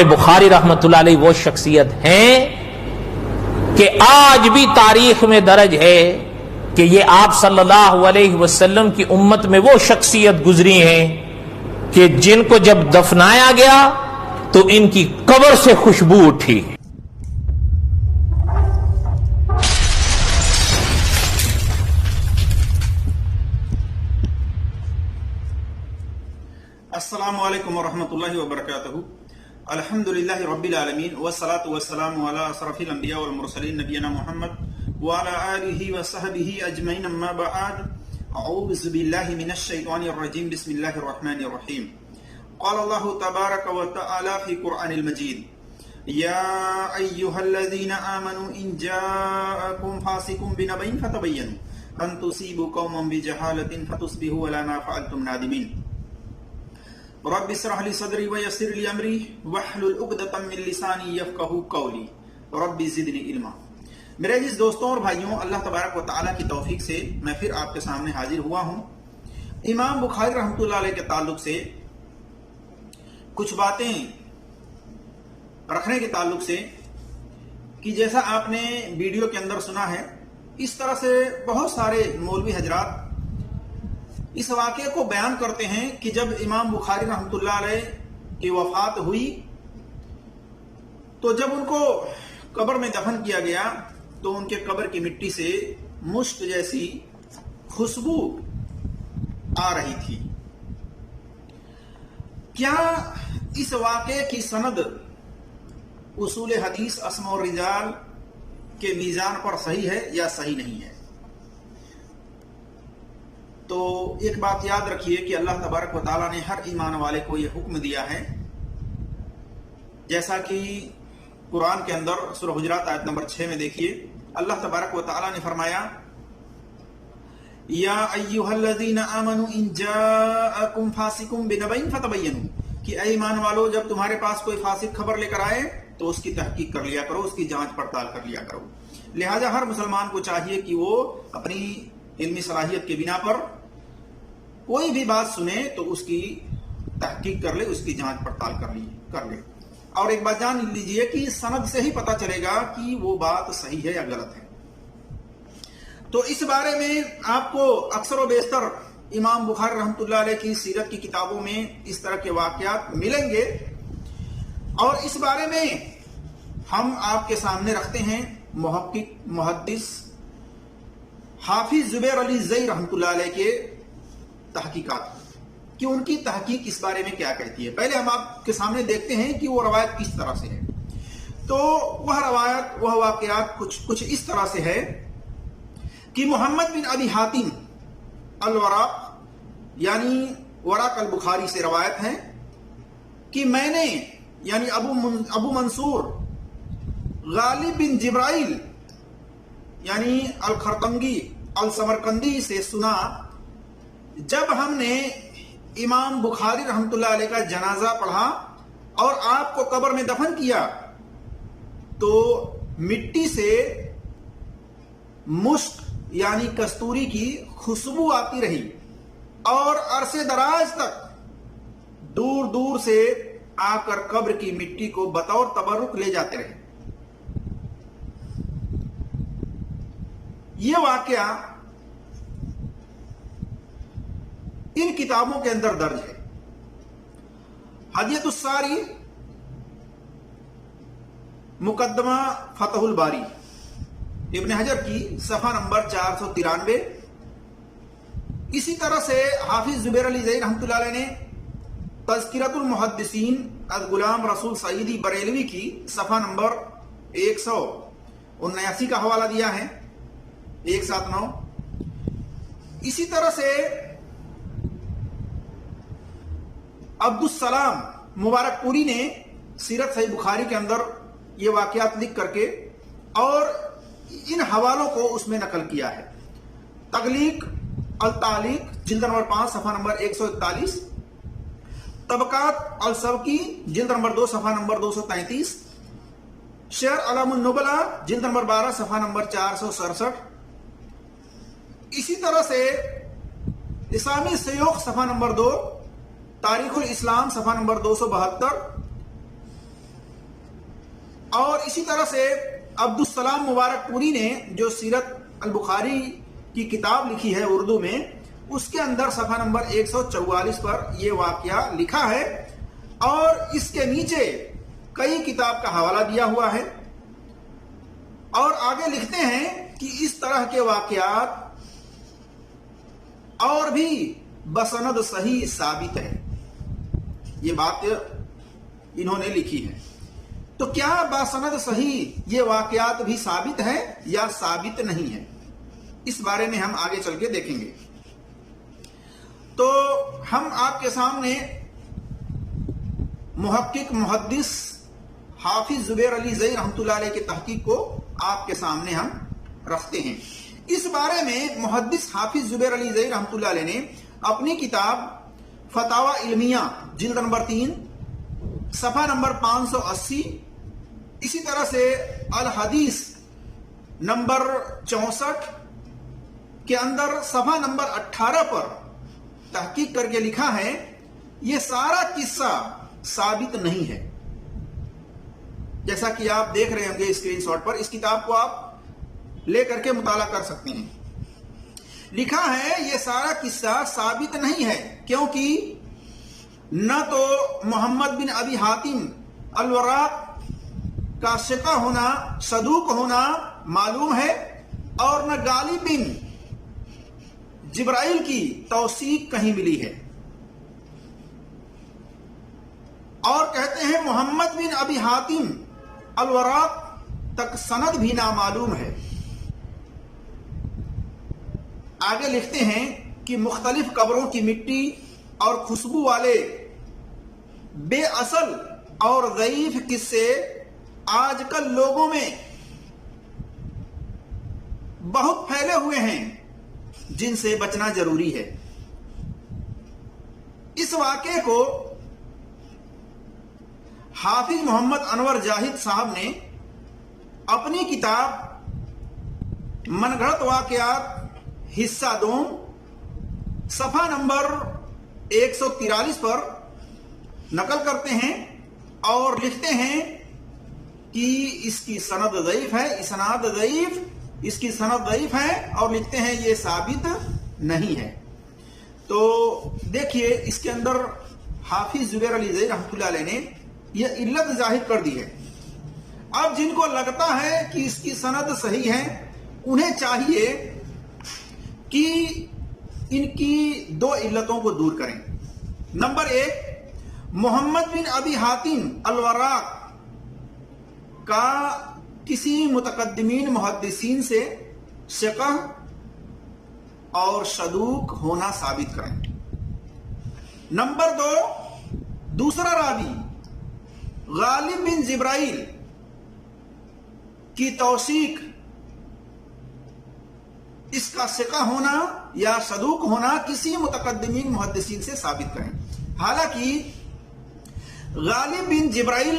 بخاری رحمتاللہ علیہ وہ شخصیت ہیں کہ آج بھی تاریخ میں درج ہے کہ یہ آپ صلی اللہ علیہ وسلم کی امت میں وہ شخصیت گزری ہیں کہ جن کو جب دفنایا گیا تو ان کی قبر سے خوشبو اٹھی. السلام علیکم ورحمۃ اللہ وبرکاتہ. الحمدللہ رب العالمین والصلاة والسلام علی اشرف الانبیاء والمرسلین نبینا محمد وعلی آلہ وصحبہ اجمعین. اما بعد، اعوذ باللہ من الشیطان الرجیم. بسم اللہ الرحمن الرحیم. قال اللہ تبارک وتعالی فی قرآن المجید: یا ایہا الذین آمنوا ان جاءکم فاسق بنبأ فتبینوا ان تصیبوا قوما بجہالۃ فتصبحوا علی ما فعلتم نادمین. رب اشرح لي صدري ويسر لي امري واحلل عقدة من لساني يفقهوا قولي رب زدني علما. میرے عزیز دوستوں اور بھائیوں، اللہ تبارک و تعالیٰ کی توفیق سے میں پھر آپ کے سامنے حاضر ہوا ہوں. امام بخاری رحمۃ اللہ علیہ کے تعلق سے کچھ باتیں رکھنے کے تعلق سے کہ جیسا آپ نے ویڈیو کے اندر سنا ہے، اس طرح سے بہت سارے مولوی حضرات اس واقعے کو بیان کرتے ہیں کہ جب امام بخاری رحمۃ اللہ علیہ کی وفات ہوئی تو جب ان کو قبر میں دفن کیا گیا تو ان کے قبر کی مٹی سے مشک جیسی خوشبو آ رہی تھی. کیا اس واقعے کی سند اصول حدیث اسماء الرجال کے میزان پر صحیح ہے یا صحیح نہیں ہے؟ تو ایک بات یاد رکھیے کہ اللہ تبارک و تعالیٰ نے ہر ایمان والے کو یہ حکم دیا ہے، جیسا کہ قرآن کے اندر سورہ حجرات آیت نمبر 6 میں دیکھیے، اللہ تبارک و تعالیٰ نے فرمایا: یا ایھا الذین آمنوا ان جاءکم فاسق بنبأ فتبینوا، کہ اے ایمان والو جب تمہارے پاس کوئی فاسق خبر لے کر آئے تو اس کی تحقیق کر لیا کرو، اس کی جانچ پڑتال کر لیا کرو. لہذا ہر مسلمان کو چاہیے کہ وہ اپنی علمی صلاحیت کے بنا پر کوئی بھی بات سنے تو اس کی تحقیق کر لے، اس کی جانچ پڑتال کر لے. اور ایک بات جان لیجئے کہ سند سے ہی پتہ چلے گا کہ وہ بات صحیح ہے یا غلط ہے. تو اس بارے میں آپ کو اکثر و بیشتر امام بخاری رحمۃ اللہ علیہ کی سیرت کی کتابوں میں اس طرح کے واقعات ملیں گے، اور اس بارے میں ہم آپ کے سامنے رکھتے ہیں محقق محدث حافظ زبیر علی زئی رحمۃ اللہ علیہ کے تحقیقات کہ ان کی تحقیق اس بارے میں کیا کہتی ہے. پہلے ہم آپ کے سامنے دیکھتے ہیں کہ وہ روایت کس طرح سے ہے. تو وہ روایت، وہ واقعات کچھ اس طرح سے ہے کہ محمد بن ابی حاتم الوراق یعنی وراق البخاری سے روایت ہے کہ میں نے یعنی ابو منصور غالب بن جبرائیل یعنی الخرطنگی السمرقندی سے سنا، جب ہم نے امام بخاری رحمۃ اللہ علیہ کا جنازہ پڑھا اور آپ کو قبر میں دفن کیا تو مٹی سے مشک یعنی کستوری کی خوشبو آتی رہی اور عرصے دراز تک دور دور سے آ کر قبر کی مٹی کو بطور تبرک لے جاتے رہے. یہ واقعہ ان کتابوں کے اندر درج ہے. ہدیۃ الساری مقدمہ فتح الباری ابن حجر کی صفحہ نمبر 493. اسی طرح سے حافظ زبیر علی زئی رحمۃ اللہ علیہ نے تذکرۃ المحدثین از غلام رسول سعیدی بریلوی کی صفحہ نمبر 179 کا حوالہ دیا ہے، 179. اسی طرح سے عبدالسلام مبارک پوری نے سیرت صحیح بخاری کے اندر یہ واقعات لکھ کر کے اور ان حوالوں کو اس میں نقل کیا ہے. تغلیق التعلیق جلد نمبر 5 صفحہ نمبر 141، طبقات السبکی جلد نمبر 2 صفحہ نمبر 233، شعر علام النبلا جلد نمبر 12 صفحہ نمبر 467. اسی طرح سے اسلامی سیوخ صفحہ نمبر 2، تاریخ الاسلام صفحہ نمبر 272، اور اسی طرح سے عبدالسلام مبارک پوری نے جو سیرت البخاری کی کتاب لکھی ہے اردو میں، اس کے اندر صفحہ نمبر 144 پر یہ واقعہ لکھا ہے، اور اس کے نیچے کئی کتاب کا حوالہ دیا ہوا ہے، اور آگے لکھتے ہیں کہ اس طرح کے واقعات اور بھی بسند صحیح ثابت ہے۔ یہ بات انہوں نے لکھی ہے۔ تو کیا بسند صحیح یہ واقعات بھی ثابت ہے یا ثابت نہیں ہے، اس بارے میں ہم آگے چل کے دیکھیں گے۔ تو ہم آپ کے سامنے محقق محدث حافظ زبیر علی زئی رحمۃ اللہ علیہ کی تحقیق کو آپ کے سامنے ہم رکھتے ہیں۔ اس بارے میں محدث حافظ زبیر علی زئی رحمۃ اللہ علیہ نے اپنی کتاب فتاوی علمیہ جلد نمبر 3 صفحہ نمبر 580، اسی طرح سے الحدیث نمبر 64 کے اندر صفحہ نمبر 18 پر تحقیق کر کے لکھا ہے، یہ سارا قصہ ثابت نہیں ہے۔ جیسا کہ آپ دیکھ رہے ہوں گے اسکرین شاٹ پر، اس کتاب کو آپ لے کر کے مطالعہ کر سکتے ہیں۔ لکھا ہے یہ سارا قصہ ثابت نہیں ہے، کیونکہ نہ تو محمد بن ابی حاتم الوراق کا ثقہ ہونا، صدوق ہونا معلوم ہے، اور نہ غالب بن جبرائیل کی توثیق کہیں ملی ہے۔ اور کہتے ہیں محمد بن ابی حاتم الوراق تک سند بھی نامعلوم ہے۔ آگے لکھتے ہیں کہ مختلف قبروں کی مٹی اور خوشبو والے بے اصل اور ضعیف قصے آج کل لوگوں میں بہت پھیلے ہوئے ہیں، جن سے بچنا ضروری ہے۔ اس واقعے کو حافظ محمد انور جاہد صاحب نے اپنی کتاب من گھڑت واقعات حصہ 2 صفحہ نمبر 143 پر نقل کرتے ہیں اور لکھتے ہیں کہ اس کی سند ضعیف ہے، اس کی سند ضعیف ہے، اور لکھتے ہیں یہ ثابت نہیں ہے۔ تو دیکھیے اس کے اندر حافظ زبیر علی زئی رحمۃ اللہ علیہ نے یہ علت ظاہر کر دی ہے۔ اب جن کو لگتا ہے کہ اس کی سند صحیح ہے، انہیں چاہیے کہ ان کی 2 علتوں کو دور کریں۔ نمبر 1، محمد بن ابی حاتم الوراق کا کسی متقدمین محدثین سے ثقہ اور صدوق ہونا ثابت کریں۔ نمبر 2، دوسرا راوی غالب بن جبرائیل کی توثیق، اس کا ثقہ ہونا یا صدوق ہونا کسی متقدمین محدثین سے ثابت کریں۔ حالانکہ غالب بن جبرائیل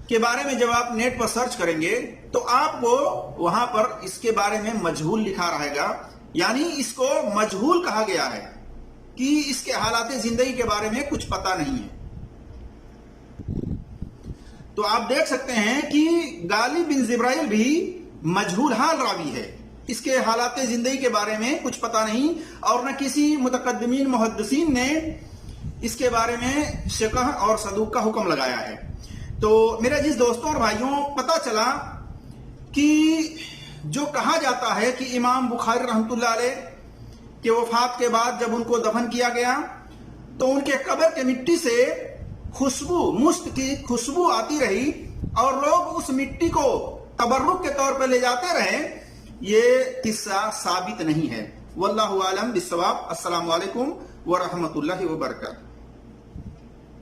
کے بارے میں جب آپ نیٹ پر سرچ کریں گے تو آپ کو وہاں پر اس کے بارے میں مجہول لکھا رہے گا، یعنی اس کو مجہول کہا گیا ہے کہ اس کے حالات زندگی کے بارے میں کچھ پتہ نہیں ہے۔ تو آپ دیکھ سکتے ہیں کہ غالب بن جبرائیل بھی مجہول حال راوی ہے، اس کے حالات زندگی کے بارے میں کچھ پتہ نہیں، اور نہ کسی متقدمین محدثین نے اس کے بارے میں ثقہ اور صدوق کا حکم لگایا ہے۔ تو میرے عزیز دوستوں اور بھائیوں، پتہ چلا کہ جو کہا جاتا ہے کہ امام بخاری رحمۃ اللہ علیہ کے وفات کے بعد جب ان کو دفن کیا گیا تو ان کے قبر کے مٹی سے مشک کی خوشبو آتی رہی، اور لوگ اس مٹی کو تبرک کے طور پر لے جاتے رہے، یہ قصہ ثابت نہیں ہے۔ واللہ اعلم بالصواب۔ السلام علیکم ورحمۃ اللہ وبرکاتہ۔